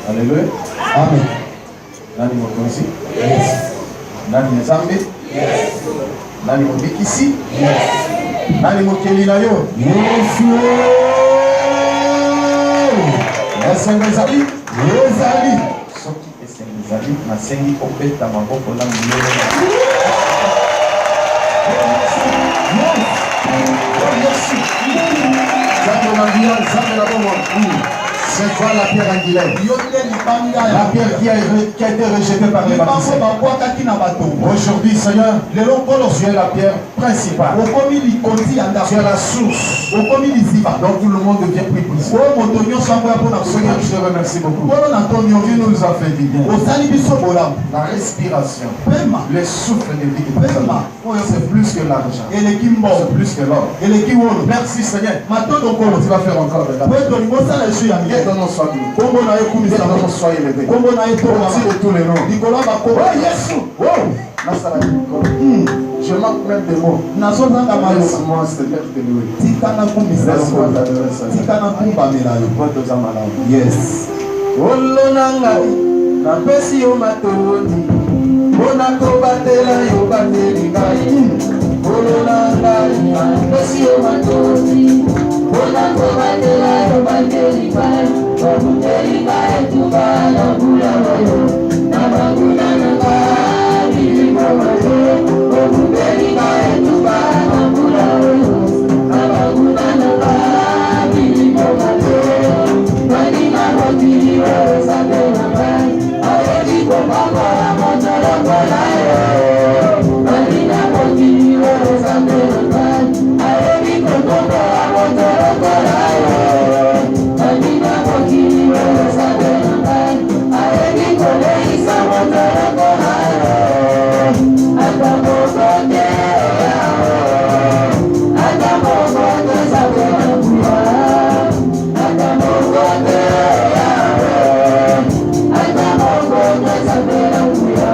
Alléluia. Amen. Nani mokonzi? Yes. Nani nzambe? Yes. Nani mobikisi? Yes. Nani mokeli na yo? Yes. Esengo ezali? Ezali. Soki esengo ezali, nasengi obeta maboko na milele. Zambé na via, Zambé na bomo. C'est quoi la pierre angulaire? La pierre qui a été rejetée par les baptisés. Aujourd'hui, Seigneur, tu es la pierre principale. Tu es la source. Donc tout le monde devient plus puissant. Seigneur, je te remercie beaucoup. Tu nous as fait du bien. La respiration, le souffle de vie, c'est plus que l'argent. C'est plus que l'or. Merci Seigneur. Tu vas faire encore de l'argent. Ton nom soit loué. Ton nom soit élevé. Merci de tous les noms. Je manque même des mots. Laisse-moi Seigneur te louer. Laisse-moi t'adorer Seigneur. Yes. Olonangai napesi yo matoni bona kobatela yo bateli ngai. Olonangai napesi yo matoni bona kobatela yo bateli ngai. Obuteli ngai tubana bula yo nabaguna ngai bilimoyo. Obuteli ngai tubana bula yo nabaguna ngai bilimoyo. Manina motili yo sabena ngai ayedi komama motolo kola yo. Manina motili yo sabena ngai ayedi komama motolo kola yo. Manina motili yo sabena ngai ayedi koleisa motolo kola yo. Atamokote atamokote sabena kuya.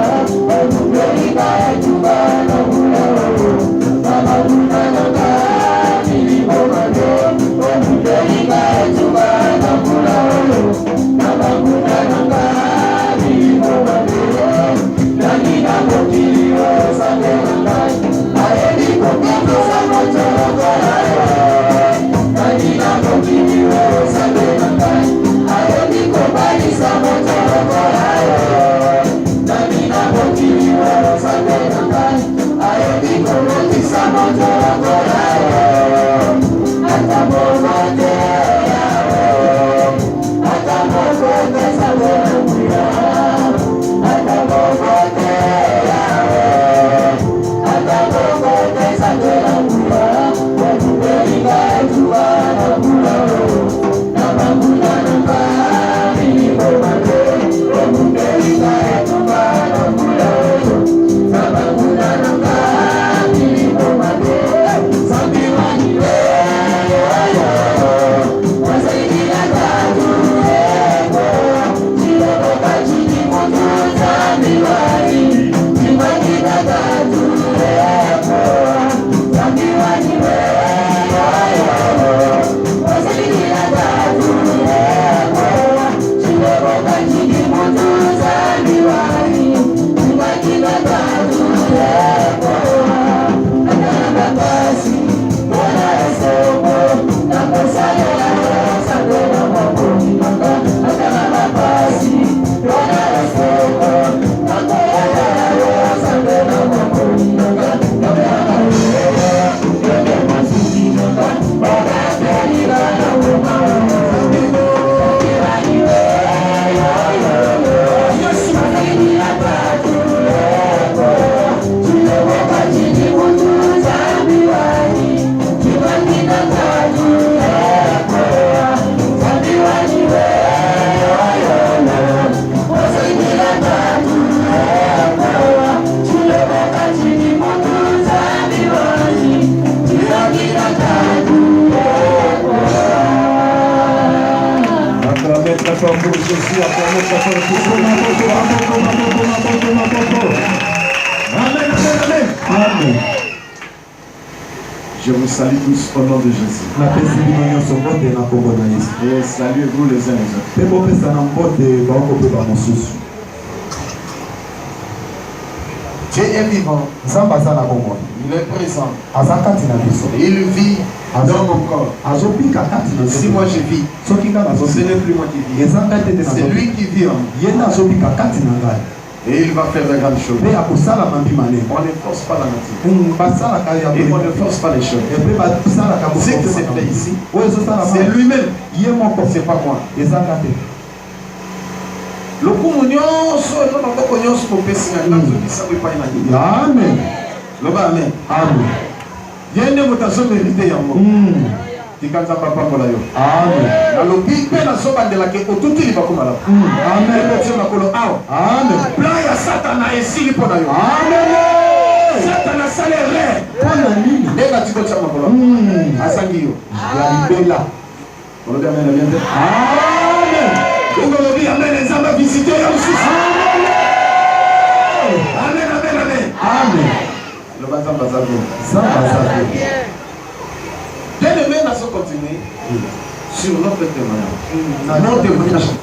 Je vous salue tous au nom de Jésus. Et saluez-vous les uns les autres. Dieu est vivant. Il est présent. Et il vit dans mon corps. Si moi je vis, ce n'est plus moi qui vis. C'est lui qui vit en moi. Et il va faire de grandes choses. On ne force pas la nature. Et on ne force pas les choses. Ce qui s'est fait ici, c'est lui-même. C'est pas moi. Le communion, amen. Amen. Amen. Il y a une mutation méritée. Tikanza papa mola yo. Amen. Alobi pe na soba de la ke otutu li bakoma la. Amen. Petio makolo ao. Amen. Plan ya Satana esili pona yo. Amen. Satana salere. Pona nini? Lega tiko chama makolo. Asangi yo. Ya libela. Olobi amen amen. Amen. Ngo lobi amen nzamba visiter ya ususu. Amen. Amen amen amen. Amen. Le bazamba zabi. Zamba zabi. Bien aimé, nous allons continuer sur notre témoignage. Notre témoignage.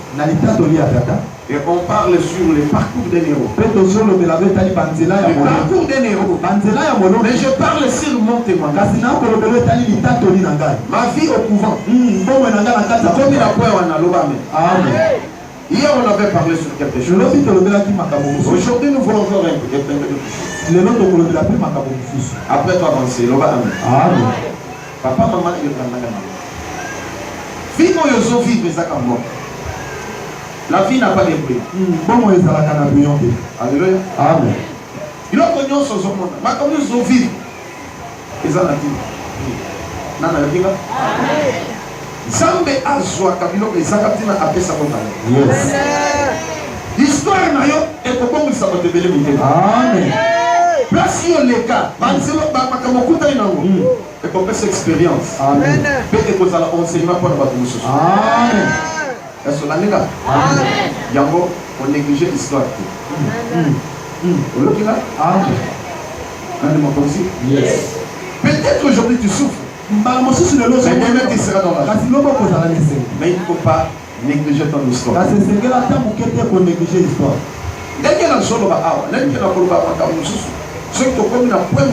Et on parle sur le parcours des héros. Le parcours des héros. Mais je parle sur mon témoignage. Ma vie au couvent. Hier on avait parlé sur quelque chose. Aujourd'hui nous voulons encore un peu de plus. Après toi avancer. Amen. Papa, maman, il est vivre yozo vivre ça comme moi. La vie n'a pas de prix. Alléluia. Amen. Il a connu ce monde. Ma comme yozo vivre. Et ça n'a dit. Nana le amen. Zambe azwa kabilo ke zakatina apesa kotala. Yes. Histoire na yo et comment il s'appelle belé mité. Amen. Place yo les cas. Banzelo ba makamokuta inango. Et qu'on fait cette expérience. Amen. Et que ça l'enseignement pour nous. Amen. Est-ce que Amen. Yango, on néglige l'histoire. Amen. Yes. Peut-être aujourd'hui tu souffres. Mais demain tu seras dans la joie. Mais il ne faut pas négliger ton histoire. Dès qu'il y a un solo, dès qu'il y a un solo, ceux qui ont commis un point de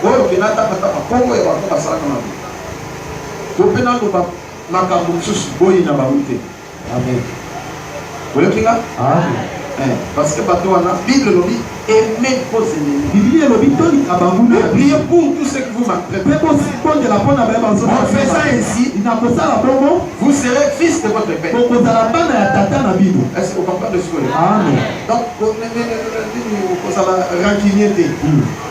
oyo kenata kata kongo ya bato basala na bo to pena loba makambo mosusu boyi na bawute. Amen. Oyokinga? Amen. Parce que bato wana Bible lobi aimez vos ennemis. Bible lobi toli kabanguna. Priez pour tous ceux qui vous maltraitent. En faisant ainsi, vous serez fils de votre père. Est-ce que vous comprenez ce que je veux dire? Amen. Donc, vous allez rancunier.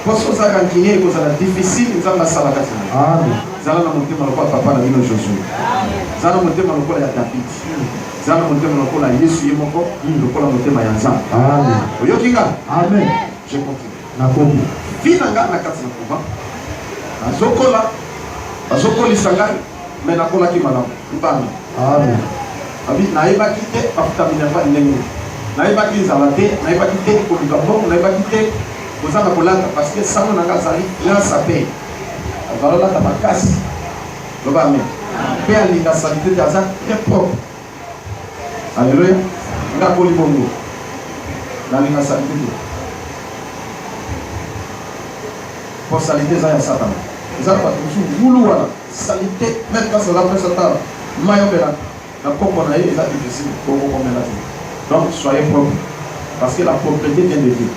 Parce que vous allez rancunier, vous allez difficile, vous allez la salle. Amen. Vous allez monter mon papa dans le Josué. Vous allez monter mon papa à David. Vous allez monter mon papa à Yesu Yemoko. Vous allez monter ma Yanzan. Amen. Oyokinga? Amen. Je continue. Vinanga na kati na kuba. Azokola. Azokoli sangai. Mais nakola ki malamu. Mbana. Amen. Abi naeba kite pafuta minerva ndenge. Naeba ki zalate, naeba kite ko bidabo, naeba kite kozanga kolanga parce que sango nanga zali grâce à paix. Azalola ta makasi. Loba amen. Paix à la salité de Azak très propre. Alléluia. Nga koli bongo. Na linga salité. Pour salité ça ya Satan. Ça va tout boulou wala. Salité même quand ça va faire Satan. Mayo bela. La coco na est difficile pour vous comme là. Donc soyez propres. Parce que la propriété vient de Dieu.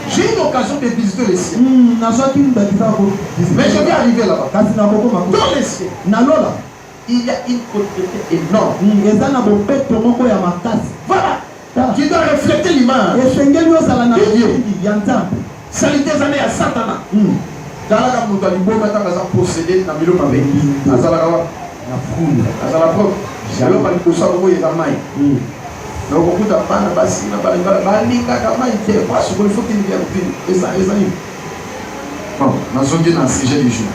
J'ai eu l'occasion de visiter les cieux. Mais je vais arriver là-bas. Dans les cieux, il y a une propriété énorme. Voilà. Qui doit refléter l'image de Dieu. Salité des années à Satan. Dans la gamme, nous allons posséder dans le milieu de la Azala propre. J'allais pas le savoir où il est dans maille. Donc beaucoup de pana basi na balinga kama ite parce qu'il faut qu'il vienne et ça les amis. Bon, nous sommes dans le sujet du jour.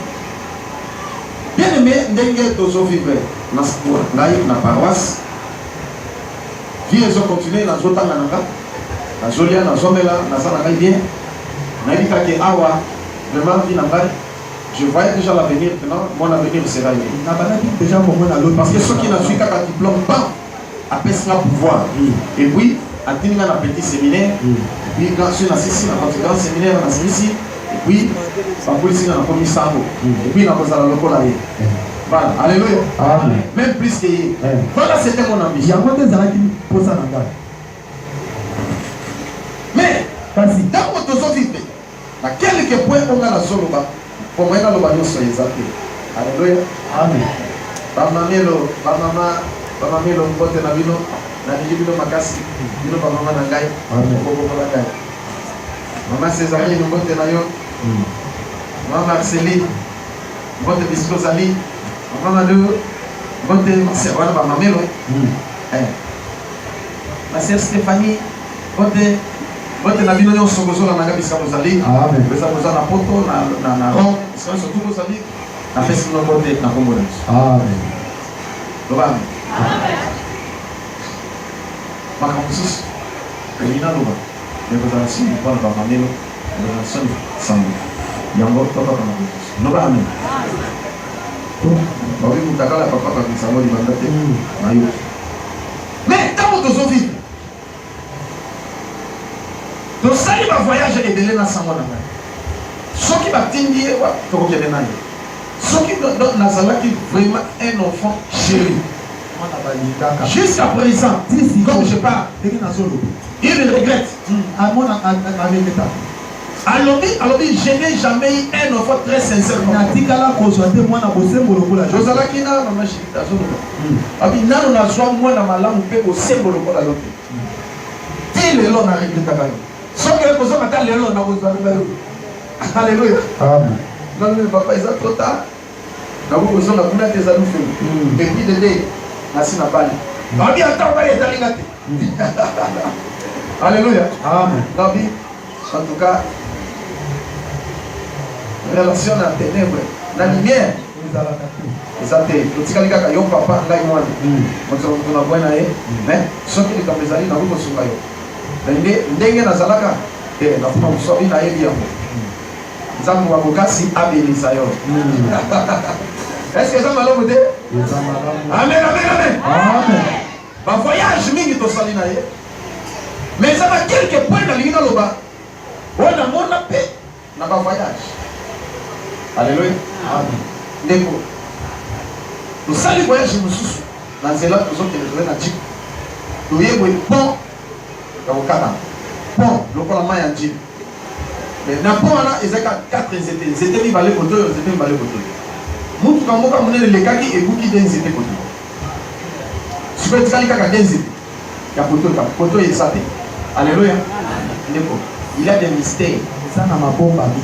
Bien aimé, ndenge tozo vivre na sport ngai na paroisse. Vie ezo continuer na zotanga nanga. Na zolia na zomela na sana ngai bien. Na dika ke awa vraiment vie na ngai Je voyais déjà l'avenir, maintenant mon avenir sera là. Parce que ceux qui n'ont pas de diplôme, après cela pouvoir. Et puis, à tenir un petit séminaire, et puis quand je suis assis dans un grand séminaire, on a ici, et puis, on peut ici dans la commission, et puis on a posé la local. Voilà, alléluia. Même plus que. Voilà, c'était mon ambition. Mais, dans votre zone, à quelques points, on a la zone là. Pour moi, on a le bagnole sur les athées. Alléluia. Amen. Bamamelo, mbote na bino, na bino makasi, bino bamama na ngai, boko na ngai. Mama Césarine mbote na yo. Mama Marceline, mbote Biscozali, mama Madu, mbote wana bamamelo. Ma sœur Stéphanie, mbote na bino yo sokozola na ngai Biscozali. Amen. Biscozala na poto na ron, surtout Biscozali. Na fesi no mbote na kombo na. Amen. Amen. Makamsus, Kelina Loba, Negotiation, Paul Bamamelo, Negotiation, Sango, Yango, Papa Kamagus. Loba Amen. Oui, vous t'avez la papa comme ça, vous l'avez. Mais dans votre zone, donc ça, il va voyager et de l'en Sango. Ce qui va t'indiquer, tu vas ce qui donne Nazala qui vraiment un enfant chéri. Jusqu'à présent, comme je parle, il regrette. Alors, je n'ai jamais eu un enfant très sincère. Josala qui n'a pas marché. Abi nano na zwa mwana malamu pe ko sembolo ko la lote. Ti lelo na regretaka. Soki ko zo mata lelo na ko zwa lelo. Alléluia. Amen. Non mais papa ils ont trop tard. Na ko zo na kuna teza lufu. Et puis de nasi na bali. Babi ata ba etali ngate. Alléluia. Amen. Babi en tout cas relation na ténèbres na lumière. Exacte, tutikali kaka yo papa ngai mwana. Moto tuna bwana mais soki ni kamezali na ruko sunga yo. Ndenge na zalaka na kuma musobi na yebi yango. Nzambo wa bokasi abelisa yo. Est-ce que ça m'a l'homme de? Amen, amen, amen. Amen. Ba voyage mingi to sali na ye. Mais ça va quelques points dans l'ina loba. On a mon paix na ba voyage. Alléluia. Amen. Ndeko. Nous saluons voyage mususu. Na nzela tozo ke na jip. To yebo pont ka okata. Pont lokola maya njip. Mais na pont là ezaka 4 étaient. C'était balé koto, c'était balé koto. Mutu kamoka munene lekaki ebuki denzite koto. Super tikali kaka denzite. Ya koto ka koto esate. Alléluia. Ndeko. Il y a des mystères. Ça na mabomba bi.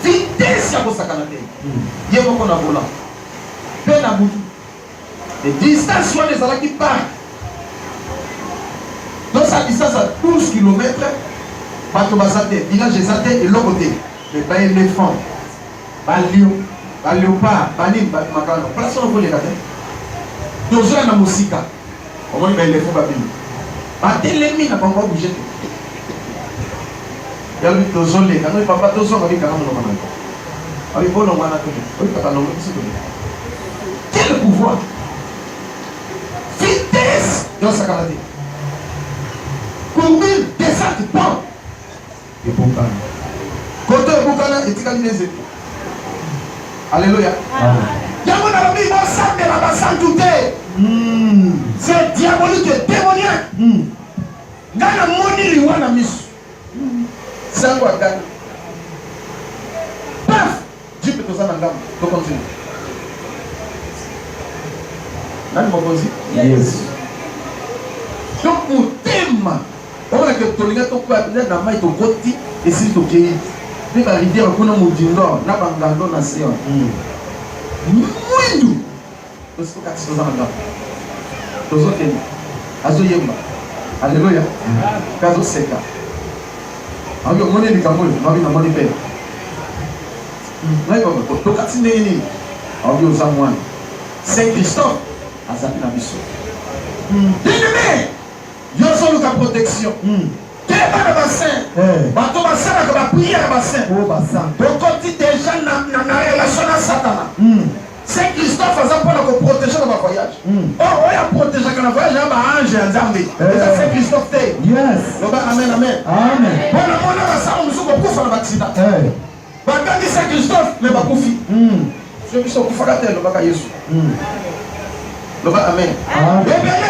Vitesse ya kosakana te. Yebo kona vola. Pena butu. Et distance soit des ala qui part. Donc sa distance à 12 km. Bato bazate, village ezate et l'autre côté. Mais pas éléphant. Pas lion. Pas léopard. Pas nim, pas makano. Place on peut les gâter. Toujours na musika. On va éléphant babine. Pas télémi na pas bouger. Il y a lui toujours les gars. Non, papa toujours avec un homme normal. Avec bon on va na tout. Oui, papa non, c'est tout. Quel pouvoir? Vitesse dans sa calamité. Combien descente pas? Et pour quand? Côté Bukana et Tikalinézé. Alléluia. Yamon a mis mon sang de la basse douté. C'est diabolique et démoniaque. Gana moni liwana misu. Sangwa gana. Paf! Dieu peut te faire un gamme. Tu continues. Nani mokozi? Yes. Donc pour thème, on a que tu regardes ton père, tu as maille ton côté et si tu es, tu vas rivière pour nous moudingo, n'a pas ngando na séon. Muito. Parce que tu as un gamme. Tu as un azo yemba. Alléluia. Kazo seka. Avec mon élu Cameroun, ma vie n'a pas de paix. Tu as continué. Avec aux amoines. Saint-Christophe. Azapi na biso. Bien-aimé, yo solo ka protection. Quel est le bassin? Bato bassin na ba prière bassin. Oh bassin. Pour quantité Saint-Christophe a pour protéger dans ma voyage. Oh, il a protégé dans le voyage, il y a un ange et un zambé. C'est Saint-Christophe. Yes. Amen, amen. Amen. Bon, on a ça, on nous a beaucoup fait l'accident. Quand dit Saint-Christophe, mais pas Koufi. Je suis au Koufagatel, le Baka Yesu. Le Baka Amen. Et bien, il y a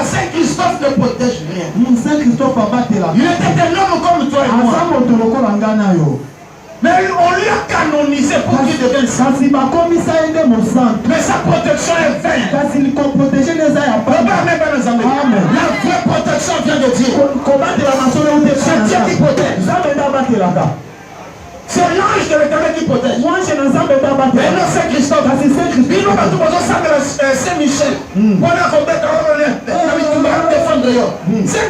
Saint-Christophe ne protège rien. Saint-Christophe a battu là. Il était un homme comme toi et moi. Mais on lui a canonisé pour qu'il devienne saint. Mais sa protection est vaine. La vraie protection vient de Dieu. C'est Dieu qui protège. C'est l'ange de l'Éternel qui protège. Mais non, c'est Christophe. C'est Michel. C'est Michel.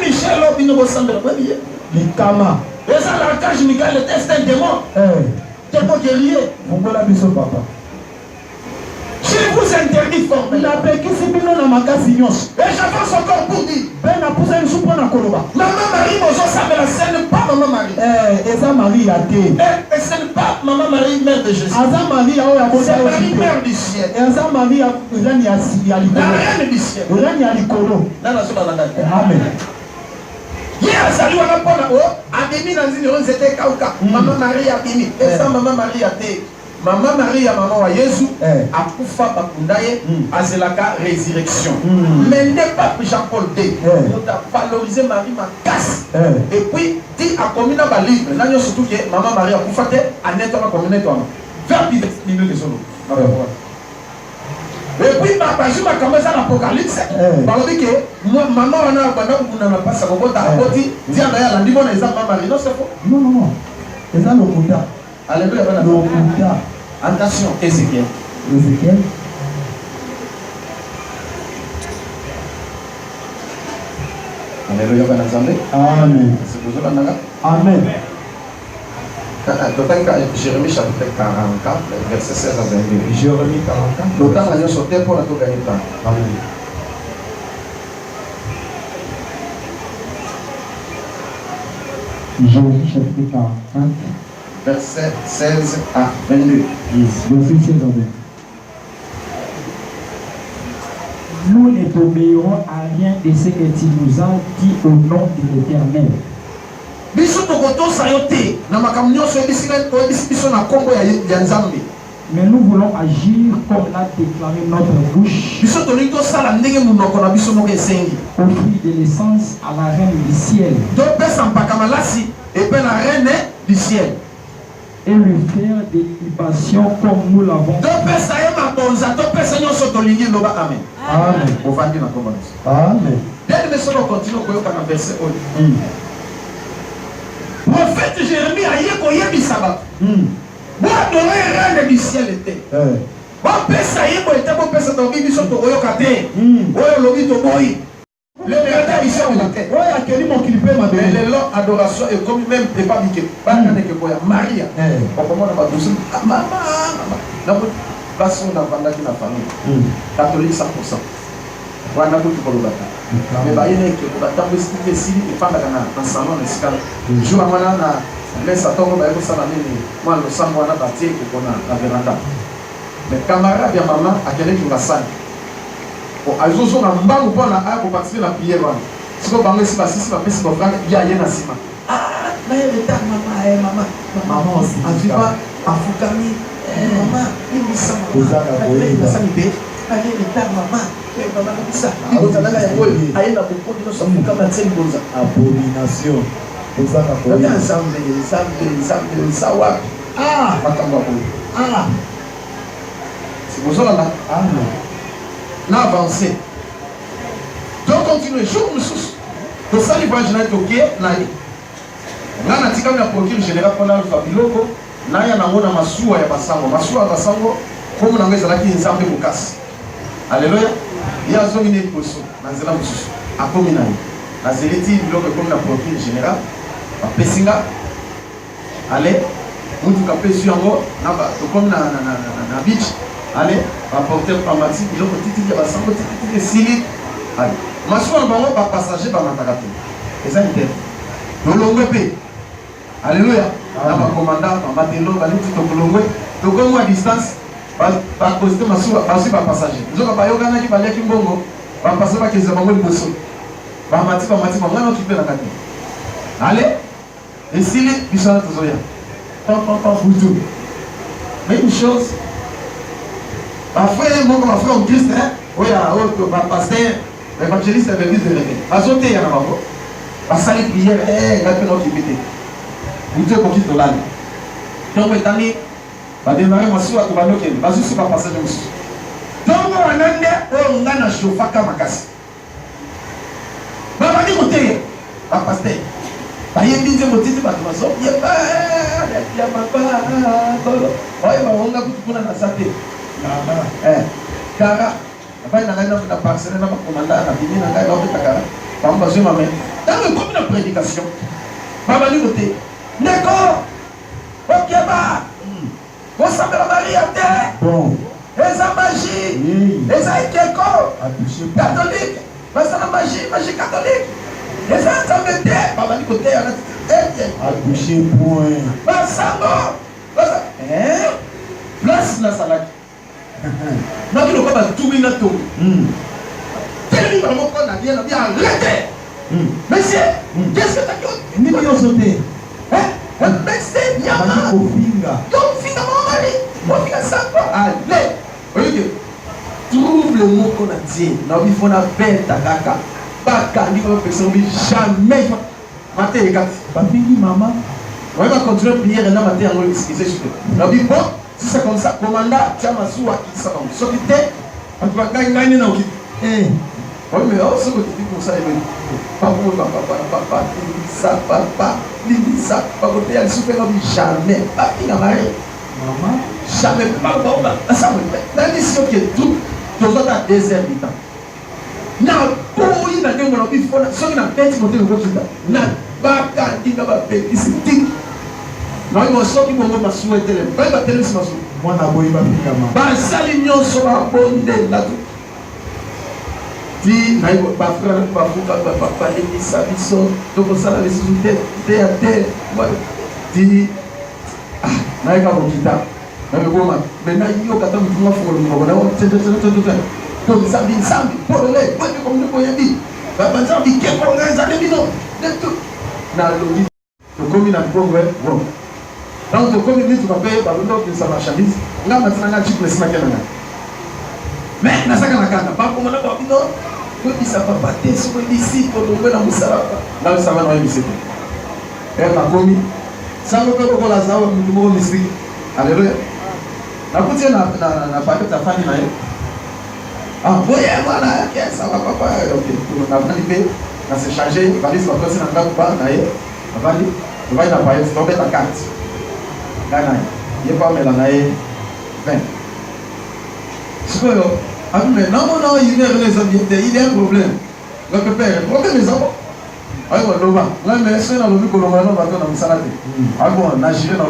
Et ça, l'archange Michael était un démon. Démon guerrier. Je vous interdis fort. Et j'avance encore pour dire. Maman Marie, ce n'est pas Maman Marie. Et ce n'est pas Maman Marie, mère de Jésus. C'est Marie, mère du ciel. La reine du ciel. Amen. Maman Marie a béni. Et ça, Maman Marie a été. Maman Marie a maman Jésus a poufa bakundaye azelaka résurrection. Mais n'est pas Jean-Paul II. On a valorisé Marie ma casse. Et puis dit à commune à livre. Là surtout que Maman Marie a poufa te à netto la commune toi. Vers milieu de solo. Et puis je m'a commencé à l'Apocalypse. Parce que moi maman on a pendant pas ça comme ta dit à la dit bon exemple Maman Marie non c'est faux. Non. C'est ça le Bouddha. Alléluia. Attention, Ézéchiel. Alléluia, amen. Amen. Jérémie chapitre 44, verset 16 à 22. Jérémie 44. L'autant a sauté pour la tout gagner temps. Amen. Jérémie chapitre 44. Verset 16 à 22. Nous ne t'obéirons à rien de ce que tu nous as dit au nom de l'Éternel. Mais nous voulons agir comme l'a déclaré notre bouche. Offrir de l'essence à la reine du ciel. Et lui faire des libations comme nous l'avons fait. Amen. Prophète Jérémie a dit sabbat. Moi, adorer reine du ciel était. L'adoration est comme même pas Maria. Catholique 100%. Mais camarade ya maman akele kingasani azozo na mbangu pona aya ko participer na prière wana siko bango si basisi ba pesi ko franga ya yena sima na ele ta mama aviva afukami mama ini sama ozaka boye basani be ale ta mama bisa ozalaka ya boye ayena ko kondi no samuka matse ngoza abomination ozaka boye ensemble sawa matamba boye vous allez là, avancer. Donc continuez, jour nous sous. Pour ça, les voyages n'ont pas été là, on a dit qu'on a procuré le général pour la Fabiloko. Là, il y a un massoua ya basango. Massoua basango, comme on a dit, c'est un peu casse. Alléluia. Il y a un zone de poisson. Dans la sous. À combien la zéliti, comme on a procuré le général, à Pessinga. Allez, on dit qu'à Pessinga, comme na beach. Allez, apporter par Maxime, il y a un petit qui va s'en petit sili. Allez, ma soeur va passager par ma tagaté. Et ça, il est. Le longue Alléluia. Dans ma commandant, ma télo, va nous dire que le longue. Donc, à distance, Pas poster ma soeur, aussi pas passager. Ils ont pas yoga qui balait qui bongo. Pas passer pas qu'ils ont le bosso. Pas mati, on occupé la carte. Allez. Et s'il est, ils sont tous là. Pas tout. Mais une chose. Parfois, mon frère en Christ, hein. Oui, pasteur, l'évangéliste avait dit de rêver. Azoté, il y en a pas. Passer les prières, il a fait notre limité. Vous devez qu'on quitte le land. Donc, maintenant, va démarrer ma soeur à Kubano Ken. Vas-y, c'est pas passage de monsieur. Donc, on a un chauffeur comme un casse. Maman dit, côté, pas pasteur. Il y a des gens qui disent, il y a papa, on a beaucoup de santé. Car, après, on a passé un commandant, on a fini, on a fait dans le prédication, maman dit, côté, d'accord, ok, bah. Vous savez la Marie à terre. Bon. Et ça magie. Et ça est catholique. Mais ça la magie catholique. Et ça me dit. Papa du côté, Accouché point. Bah ça va. Place la salade. Non, tu ne peux pas tout mettre tout. Quel livre mon corps n'a bien arrêté. Monsieur, qu'est-ce que tu as dit? Ni bien sauté. Mais c'est bien. Donc, finalement, on va ça. Allez, voyez, trouve le mot qu'on a dit. Non, il faut la bête à caca. Pas qu'à l'île, personne jamais. Maté et gâte. Papi, maman. On va continuer à prier et là, maté, on va excuser. Non, il faut, si c'est comme ça, commandant, tiens ma soie qui s'en va. S'occuper, on va gagner dans le kit. Oui, mais ce que tu dis pour ça, papa, ça, pas côté, elle souffre jamais. Pas qui n'a marié. Maman. Jamais. Ça me fait. La mission qui est tout, tu as désert du temps. Non, pour y aller, on a dit, ceux qui n'ont pas été montés au vote, non, pas quand il n'a pas fait, il s'est dit. Non, ils vont sortir pour moi, souhaiter les pas de télévision. Moi, je n'ai pas fait bah, ça, l'union sera bonne là-dedans. Dit, pas frère, pas l'église, ça, donc ça, la ressuscité, terre, dit, ah, n'a pas bon guitare, mais n'a eu aucun temps de pouvoir faire le mouvement, donc ça dit, ça, pour le lait, comme nous pouvons dire, ça dit, qu'est-ce qu'on a, ça dit, non, de tout. N'a l'autre, le commune a progrès, bon. Donc, le commune dit, tu vas payer par le nom de sa marchandise, là, maintenant, on a dit que le snack est là. Mais, n'a pas pas pour moi, non. Il ça va pas être sur les disciples pour nous dans Moussala. Là, ça va dans les disciples. Elle m'a commis. Ça ne peut pas la savoir, nous devons l'esprit. Alléluia. La petite n'a pas de ta famille. Ah, oui, voilà, ça va pas. Ok, on a arrivé, on s'est chargé, on va dire, on va passer dans le pas, on va dire, on va dire, on va mettre ta carte. Là, il n'y a pas de là, 20. C'est quoi, ah mais non, il y a un problème. Le père, le problème est ça. Ah bon, là, mais c'est dans le but que l'on va dans le salade. Ah bon, on a géré dans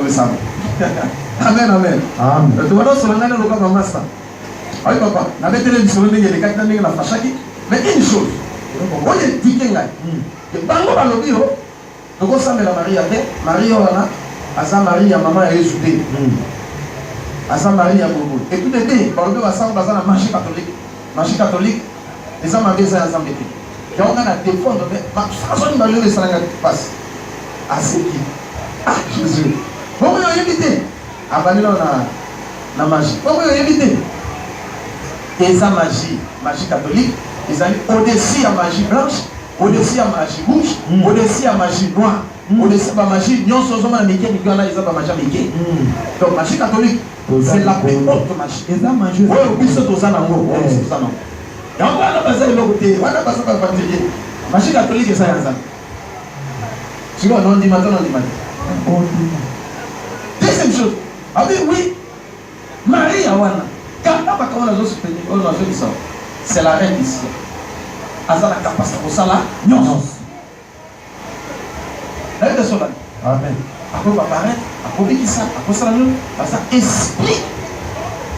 le salade. Amen, amen. Amen. Tu vas dans le salade, on va master. Ah papa, on avait télévision, on a des cartes dans la fachaki. Mais une chose, on est piqué là. Et bango dans le bureau, donc on s'appelle la Marie à terre, Marie Orana, Asa Marie à maman et Zoudé. Asa Marie à Bobo. Et tout était, par le bassin, dans la magie catholique. Magie catholique, les hommes avaient ça ensemble. Et on a la défense, mais François Mbalou de Salanga passe. À ce qui. Ah, Jésus. Comment on a évité? Avant la magie. Comment on a évité? Et ça, magie catholique, ils allaient au-dessus à magie blanche, au-dessus à magie rouge, au-dessus à magie noire. Au-dessus à magie, nous sommes en Mickey, nous sommes en magie. Donc, magie catholique, c'est la plus haute magie. Et ça, magie. Oui, oui, c'est tout ça, non. Et on va passer de l'autre côté, on va passer par le particulier. Magie catholique, c'est ça, ça. Tu vois, non, on dit maintenant, on dit maintenant. Deuxième chose, ah oui, Marie Awana, quand on a dit ça, c'est la reine ici. Elle a la capacité pour ça là, non. Elle est de cela. Amen. Après, on va paraître, après, qui ça, après ça, nous, parce que esprit.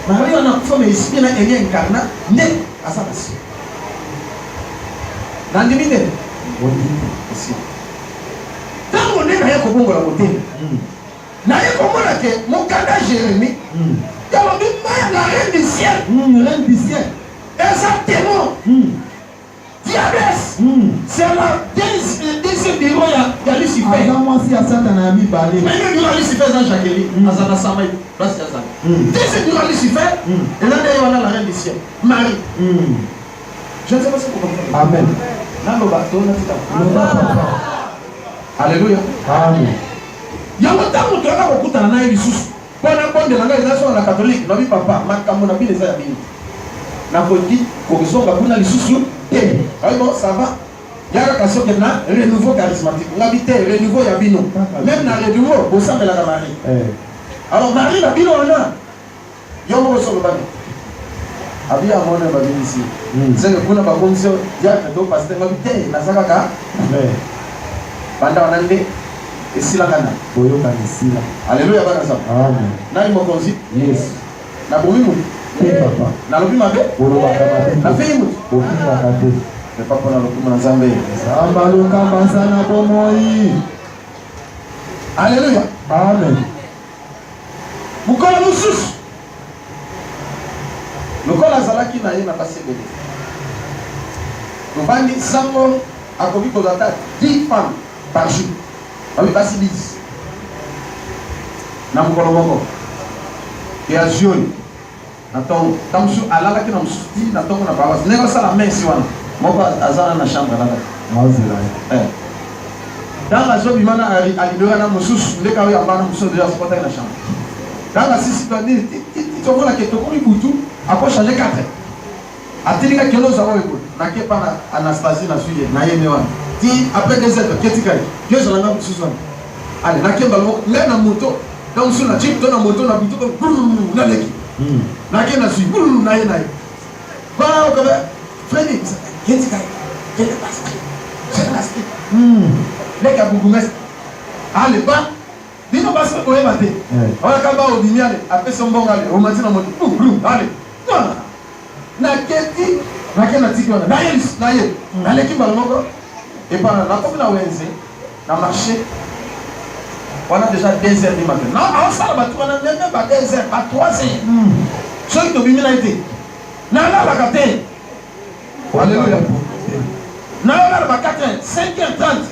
Marie, on a formé esprit, elle est incarnée, née à sa nation. Dans le minute, quand on est dans la beauté, dans mon candidat Jérémie, Il y a la reine du ciel. Reine du ciel. Exactement. Diablesse. C'est la deuxième bureau, il y a Lucifer. Mais même bureau Lucifer, c'est Jacqueline. Azana Samaï. Deuxième bureau Lucifer. Et là, il y a la reine du ciel. Marie. Je ne sais pas si vous comprenez. Amen. Alléluia. Amen. Il y a longtemps que tu as beaucoup de ressources. Pendant que tu as la catholique, tu papa, ma vie les a bien. Na politique, corruption, tu as les ressources. Bon, ça va. Il y a la question qui est là, renouveau charismatique. L'habité, renouveau Yabino. Même dans le renouveau, vous savez la Marie. Alors, Marie, la Bino, on a. Il y a un mot sur le banc. Abi a mon ami ici. C'est que pour la commission, il y a un pasteur l'habité, na Sakaka. Pendant un an, et si la gana. Alléluia, Banazam. Amen. Na imo konzi. Yes. Na bomimu. Papa. Na lobi mabe. Na feimu. Mais pas pour la lobi na Zambé. Samba luka basana bomoi. Alléluia. Amen. Mukola mususu. Mukola zalaki na ye na pasebele. Tobandi sango akoki kozata 10 femmes par jour. Oui, basi 10. Na mukolo moko. Et à Zion. Attends, comme si à la qui n'a pas na tongo na baba. Ne pas ça la main si wana. Moko azana na chambre là. Dans la zone bimana alidora na mususu ndeka yo ambana mususu déjà spota na chambre. Dans la sisi tu vois la que to ko ibutu ako changer 4. Atilika kelo za wewe na ke pana Anastasie na suye na yeme wana. Ti après des heures ketika yo zo na mususu wana. Allez na kemba lo na moto donc sur la chip to na moto na butu ko na leki. Na ke na suye na ye na ye. Ba ko ba frère ketika kele passe. C'est la les Kabougoumes, allez, pas, dis-nous pas ce qu'on est battu. On a qu'à bas au dîner, après son bon aller, on m'a dit dans mon allez, na keti, na kenati, na l'équipe à l'ombre, et par la commune à Wenze, na marché, on a déjà 2 heures du matin. Non, on s'en va, on a même pas 2 heures, pas 3 heures. Ceux qui ont bien été, n'a la gâté. Alléluia. N'a la 4 heures, 5h30.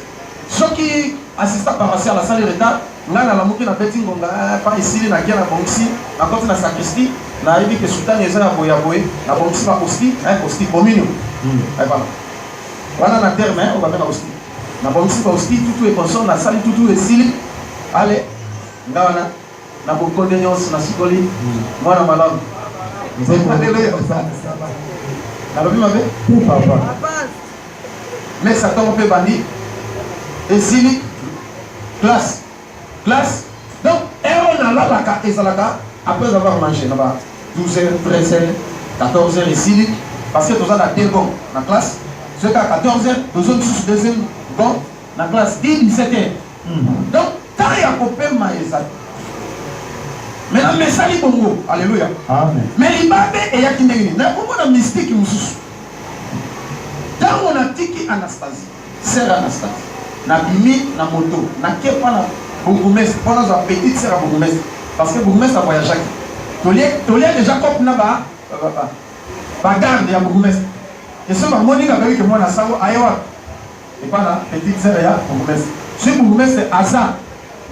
Ceux qui assistent par à la salle de l'état, nous avons la moquée dans le petit ngonga, pas ici, na kia na bonsi, na côté na sacristie, na évi que sultan est à boyaboé, na bonsi ma costi, un costi communio. Voilà. Voilà na terme, on va mettre costi. Na bonsi ma costi, tout est consort, na salle tout est sili. Allez, ngana, na beaucoup de nuances, na sikoli, moi na malade. C'est pas de l'air, ça. Na lobi ma bé? Mais ça tombe peu bandit. Et si classe, donc on a là la ezalaka après avoir mangé là-bas 12h, 13h, 14h ici parce que tout ça a 2 bons dans la classe, c'est qu'à 14h, deuxième bon dans la classe 17h. Donc tant il y a coupé ma ezalaka. Maintenant mais ça est bongo, alléluia. Amen. Mais il va et il y a qui n'est pas comme mystique mususu. Dans on a tiki Anastasie, sœur Anastasie. Na bimi na moto na ke pana bourgmestre pana za petite sœur bourgmestre parce que bourgmestre a voyagé tolia déjà cop na ba garde ya bourgmestre et ce mamoni ka que moi na sango ayewa et pana petite sœur ya bourgmestre ce bourgmestre asa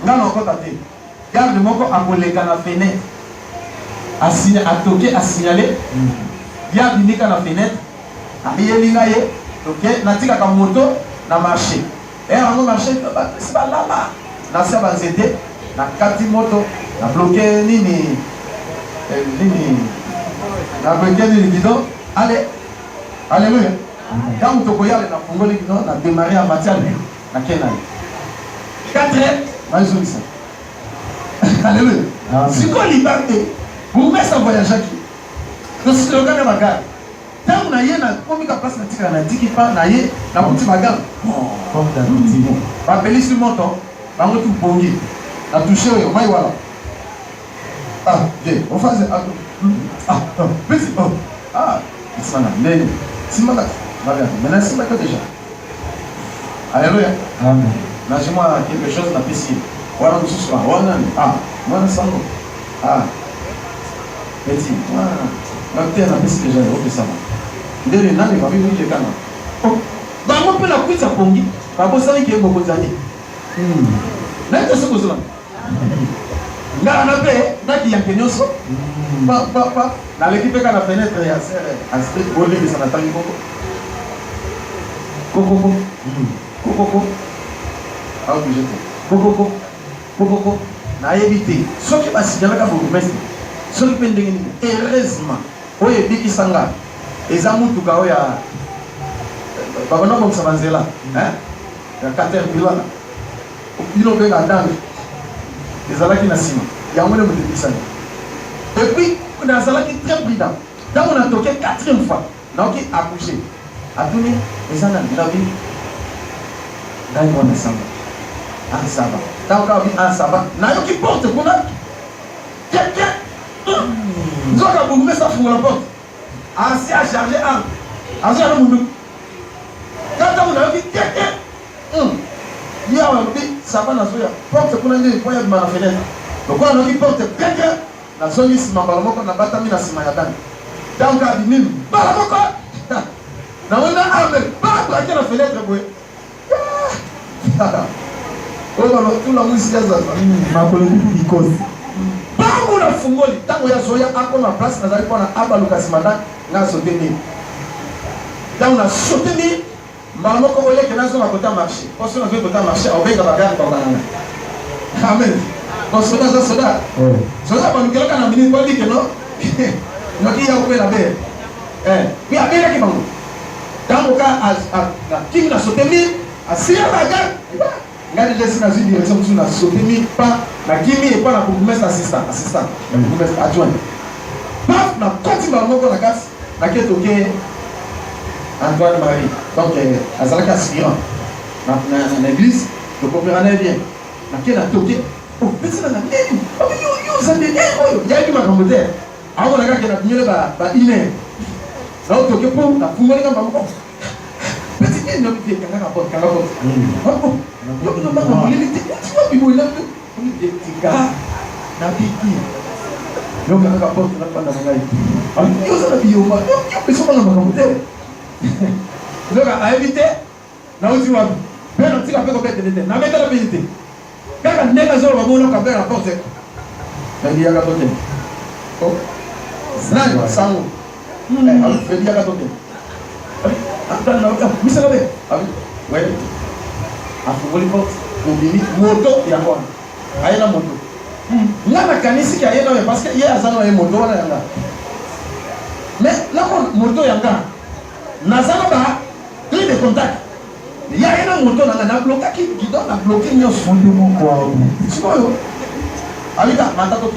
ngana ko tate garde moko akoleka na fenêtre a toqué a signalé ya binika na fenêtre a yelinga ye OK na tika ka moto na marché. Et on a marché, c'est pas là-bas. Na ça va aider, na 4 motos, na bloqué nini, na bloqué nini bidon. Allez, alléluia. Quand on te na fungoli bidon, na démarré en matière na Kenai. 4 heures, na isolé ça. Alléluia. Si qu'on liberté, vous mettez ça voyager qui. Donc c'est le gars de bagarre. Tant on a na comme ka place na tika na tiki pa na ye na petit bagarre. Comme d'habitude. Va appeler sur mon temps. Va me tout bongi. La toucher au maï voilà. Ah, Dieu, on faisait petit c'est ça mais si malade. Maintenant c'est pas déjà. Alléluia. Amen. Lâchez-moi quelque chose na piscine. Voilà ce soir. Voilà moi ça. Petit, moi, ma terre n'a pas si déjà que ça. Dès le nom, il va venir chez Kana. Bah, moi, je peux la cuire à Pongi. Pas pour ça qu'il y a beaucoup d'années. Là, tu sais quoi ça? Là, on a fait, là, il y a un kenyo. Pas. Dans l'équipe, quand la fenêtre, il y a un street volé qui s'en attend. Coco. Ah, oui, je sais. Coco. Na évité. Ce qui passe, il y a un bourgmestre. Ce qui peut être heureusement. Oui, et puis Sanga. Et Zamou Tukaoya. Babana comme ça va là. Hein? Il y a 4 heures. Il y a un dame. Les Alaki Nassima. Il y a un moment de Bissani. Et puis, on a un Alaki très brillant. Quand on a toqué 4e fois, donc il a accouché. A tourné, les Alaki, il a vu. Là, il va ensemble. Ensemble. Tant qu'on vit ensemble, n'a rien qui porte pour nous. Quelqu'un. Nous avons mis ça pour la porte. Assez à charger un. Assez à nous. Quand on a vu quelqu'un. Il y a un petit, ça va dans la porte pour nous, il y a une fenêtre. Donc, on a vu porte quelqu'un. La zone ici, ma balamoko, on a battu la simayadan. Donc, on a dit, balamoko. On a armé, pas la fenêtre. Oh, tout la musique, ma colonie Bicos. Bango na fungoli, tango ya zoya ako na place na zali pona abaluka simanda na soteni. Tango na soteni, mama ko ole ke na zo na kota marché. Parce que na zo kota marché, on va bagarre kwa bana. Amen. Parce que soda. Soda ba ngelo kana minute kwa dike no. No ki ya ko la be. Puis abela ki bango. Tango ka na kimi na soteni, asia bagarre. Regardez déjà si dans une direction, nous avons sauté, pas la Kimi et pas la bourgmestre assistant, la bourgmestre adjoint. Paf, on a continué à la casse, la quête au quai, Antoine Marie. Donc, à Zalaka aspirant, dans l'église, le coopérateur vient. La quête a toqué. Oh, mais c'est la même. Oh, vous avez dit, il y a eu ma communauté. Alors, on a gagné la première, il est. Là, on toqué pour la fumée, comme ça. Petit bien, non, il y a un rapport. Oh, il y a un rapport. Il y a un gars. Donc, on a rapport. Donc, à éviter, là où tu vas, ben, on tire un peu comme ça. N'a pas de vérité. Quand on est dans un moment, on va faire la porte. Il y a un rapport. Oh, là, ça va. Il y a un rapport. Oui, c'est la même. Oui. À Fouoli Porte, moto, il y a quoi? Il y a la moto. Il y a la canisse qui a là parce qu'il y a une moto. Mais là, moto, il y a un gars. Nazana ba, il de contact. Il y a une moto, on a bloqué qui donne la bloquer mieux. C'est quoi? Avec la matato.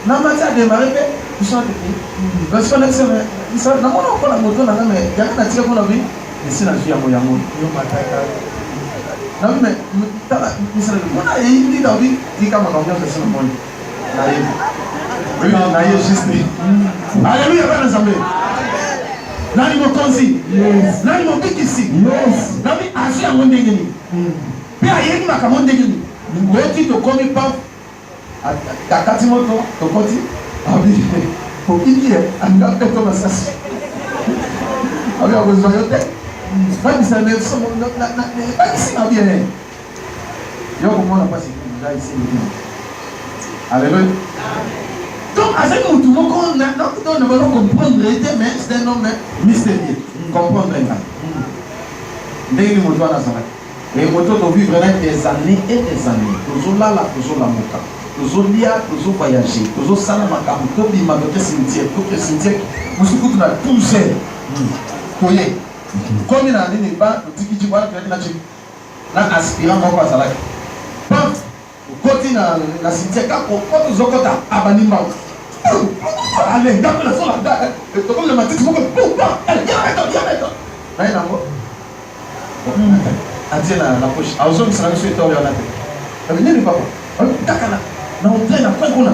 Na matière de démarrer, ils sont parce qu'on a dit, ils sont dans la moto, mais il y a un tir qu'on a vu, et c'est la vie à moi. Non, mais on a dit dans la vie, il y a un ambiance de ce monde. Oui, on a juste dit. Alléluia, bien ensemble. Nani mokonzi, nani mobikisi, nani ashi ya mondengeni. Puis ayeni makamondengeni. Weti to komi paf. Takati moto, tokoti, abi, pokiki anga peto masasi. Abi abesoin yote. Bani ça ne sont pas ici na bien. Yo comment on passe déjà ici. Alléluia. Donc à ce moment où on ne va pas comprendre mais c'est un homme mystérieux. Comprendre pas. Dès que moto na ça. Et moto to vivre des années et des années. Toujours là, toujours la moka. Toujours lire, toujours voyager, toujours salam makamu, tout bima dans le cimetière, tout le cimetière, vous écoutez dans tout seul. Koye. Comme il a dit, il va, le tiki voilà que là aspirant mon pas ça là. Paf, côté dans la cimetière, quand vous êtes à Abanima. Allez, dans la zone là, comme le matin, tu vois que allez, viens maintenant. Là il a mort. Adieu la poche. À aujourd'hui ça va se faire là. Venez le papa. Takana. Na on a pas qu'on a.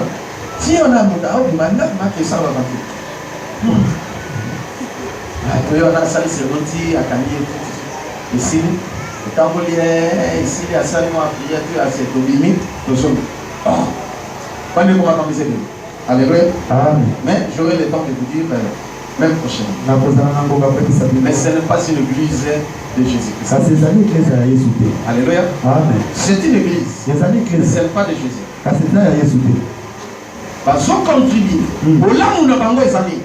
Si on a mon dao, il m'a dit ça va pas. On a salé c'est rôti à Kanye ici. Le tambolier ici à salé moi prière tu à cette limite. Nous sommes. Pas de comment comme c'est. Alléluia. Amen. Mais j'aurai le temps de vous dire même prochainement. Mais Mais ce n'est pas une église de Jésus-Christ. ça c'est une église à Jésus. Alléluia. Amen. C'est une église. C'est une Mais église. ce n'est pas de Jésus. Ça c'est à Jésus. Parce qu'on contribue. Au là où nous avons des amis,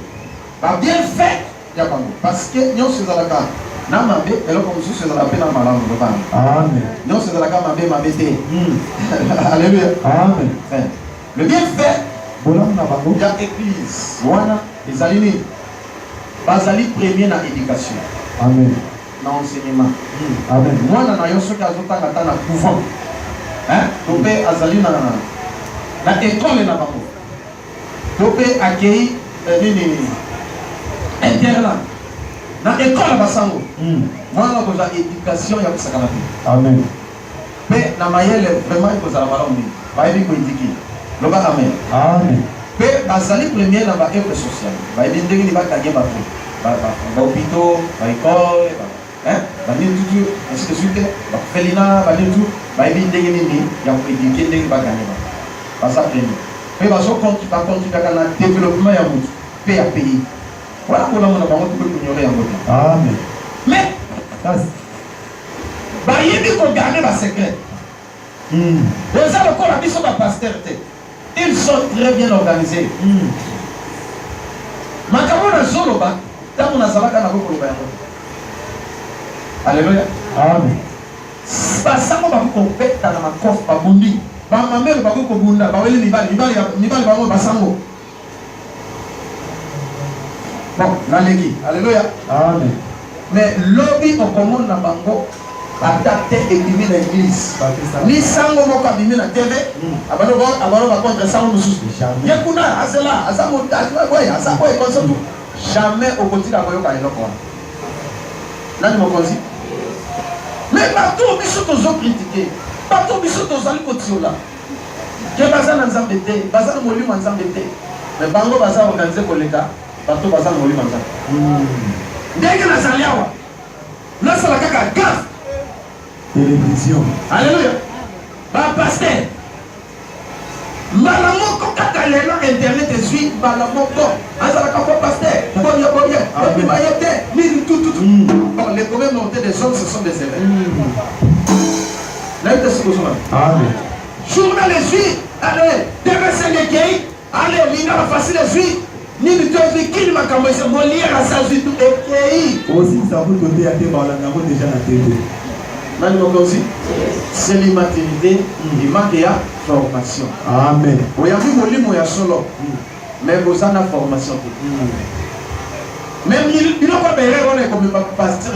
bien fait, parce que nous sommes dans la carte. Na mabe, et là comme si c'est dans la peine à malade, Amen. non c'est dans la carte mabe. Alléluia. Amen. Le bienfait, Voilà il y a l'église. Voilà, les alignés. Basali premier dans l'éducation. Amen. Dans l'enseignement. Amen. Moi, dans la ceux qui ont dans le couvent. Hein? Donc, azali dans l'école na bango. Donc, accueilli internat. Dans l'école basango. Moi, on a l'éducation, il y a ça canapé. Amen. Mais dans Mayel, vraiment, il faut avoir un va y indiquer. Le bas amen. Amen. Mais basali premier dans l'œuvre sociale. Va y dire qu'il va gagner ma vie. Va hôpital, va école, hein? Va dire tout, ainsi de suite. Va Felina, va dire tout. Va y dire qu'il y a éduquer, qu'il va gagner ma vie. Ça premier. Mais va continuer à le développement et à mon paix à payer. Voilà pour l'homme qui peut ignorer en côté. Amen. Mais, il y a des gens garder ma secret. Les gens encore la mission de la pastorité. Ils sont très bien organisés. Makamona Zoloba, tant on a Zalaka n'a pas de Alléluia. Amen. Basango bakopeta dans ma coffre babundi. Ba mamelo bakoko bunda, ba wele mibali bango basango. Bon, naleki. Alléluia. Amen. Mais lobby au commande na bango adapté et bimé dans l'église. Ni sango moko bimé na TV. Abano ba contre sango mususu. Yekuna azela, azamo boy, azamo e konsotu. Jamais au quotidien boyo ka eloko. Nani mokonzi? Mais partout biso tozo critiquer. Partout biso tozo ali kotiola. Que bazana nzambe te, bazana molimo nzambe te. Mais bango bazana organiser koleka. Partout bazana molimo nzambe. Ndenge na zaliawa. Na sala kaka gaf. Télévision. Alléluia. Ba pasteur. Malamoko kaka lelo internet suit malamoko. Azala kaka pasteur. Boya. Et puis bayete, ni tout. Bon, les premiers montées des hommes ce sont des élèves. Là il est ce Amen. journal les suit. Allez, TVC les gay. Allez, l'ina la facile les suit. Ni du tout qui m'a commencé à lire à sa vie tout et aussi ça vous donner à tes balles déjà la télé. C'est l'immaturité, il manque de formation. Amen. Vous avez vu mon livre, il y a solo. Mais vous avez la formation. Même il n'a pas besoin de comme pasteur.